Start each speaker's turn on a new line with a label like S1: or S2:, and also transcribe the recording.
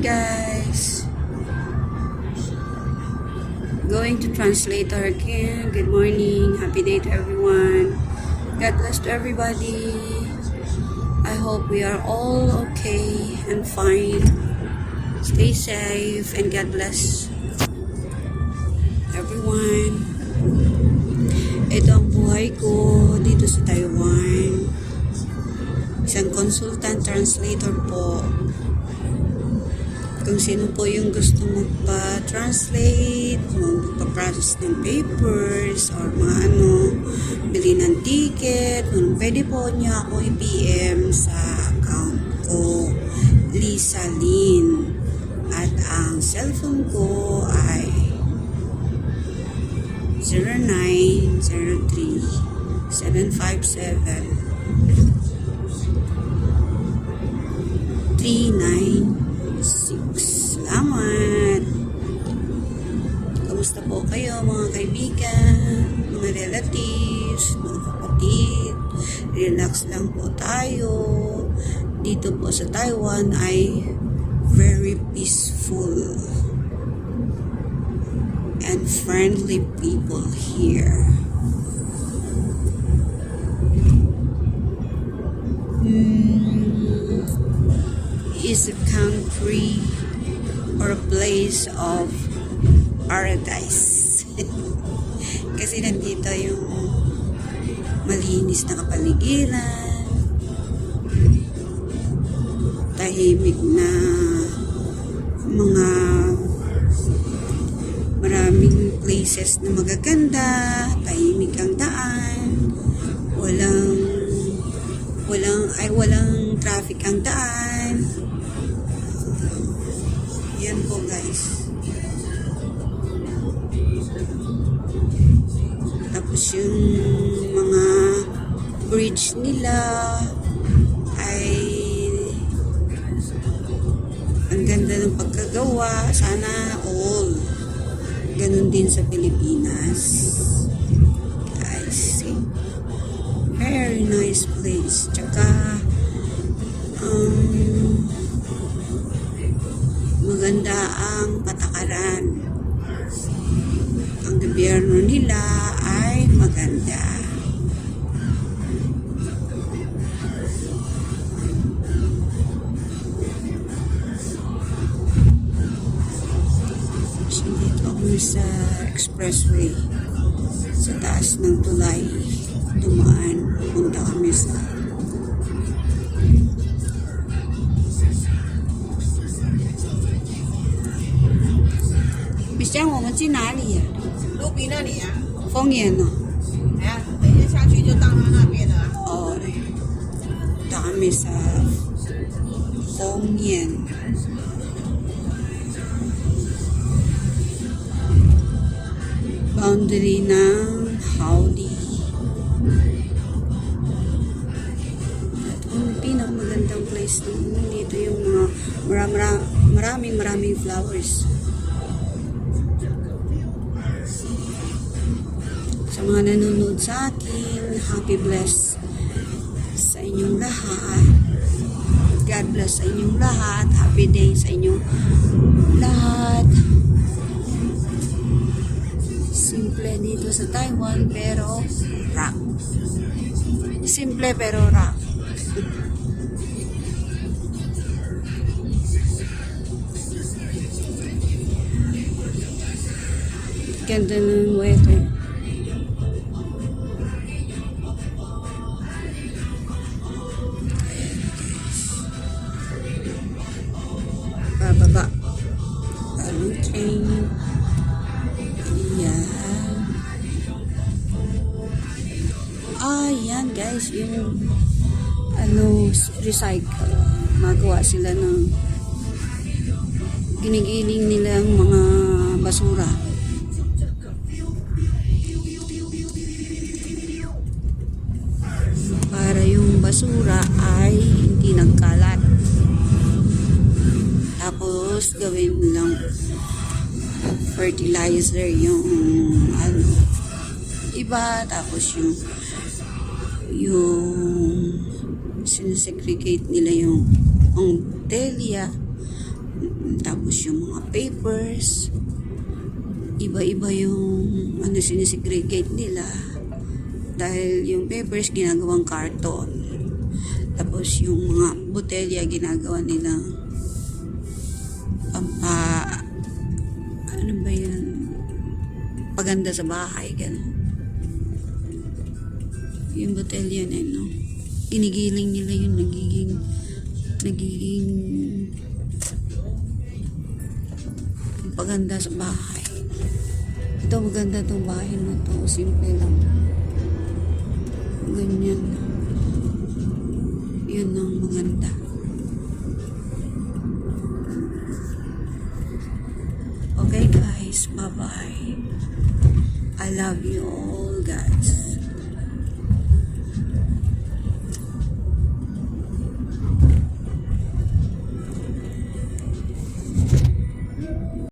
S1: guys. Going to translator again. Good morning. Happy day to everyone. God bless to everybody. I hope we are all okay and fine. Stay safe and God bless everyone. Ito ang buhay ko dito sa Taiwan. Isang consultant translator po. Kung sino po yung gusto magpa-translate, magpa-process ng papers, or mga bili ng ticket, pwede po niya ako i-PM sa account ko, Lisa Lin. At ang cellphone ko ay 0903-757-396. Salamat! Kamusta po kayo mga kaibigan, mga relatives, mga kapatid? Relax lang po tayo. Dito po sa Taiwan ay very peaceful and friendly people here. Is a country or a place of paradise. Kasi nandito yung malinis na kapaligiran, tahimik na mga maraming places na magaganda, tahimik ang daan, walang traffic ang daan. Yan po guys. Tapos yung mga bridge nila ay ang ganda ng pagkagawa. Sana all ganun din sa Pilipinas. Guys, see? Very nice place. Tsaka maganda ang patakaran. Ang gobyerno nila ay maganda. So, dito ako sa expressway. Sa taas ng tulay. Dumaan. Punta kami sa像我们去哪里呀？
S2: 卢比那里啊？
S1: 丰原哦。
S2: 哎呀，等一下下去就到他那边了。
S1: 哦，dami sa 丰原。Boundary ng Howdy. At ang pinakamagandang place dito yung mga maraming flowers. Sa mga nanonood sa akin, happy bless sa inyong lahat. God bless sa inyong lahat. Happy day sa inyong lahat. Simple dito sa Taiwan pero rock. Simple pero rock. Ganda ng weather. Bababa. Anong train? Ayan. Ayan guys, yung recycle. Magawa sila ng ginigiling nilang mga basura. Para yung basura ay hindi nagkalat. Tapos gawin lang fertilizer yung iba, tapos yung sinesegregate nila yung telya Tapos yung mga papers, iba-iba yung sinisegregate nila. Dahil yung papers ginagawang karton. Tapos yung mga botelya ginagawa nilang ano ba yun? Paganda sa bahay, gano'n. Yung botelya na yun, no? Ginigiling nila yun, nagiging paganda sa bahay. Ito, maganda tong bahay na to. Simple lang. Ganyan. Yun ang maganda. Okay guys, bye-bye. I love you all guys.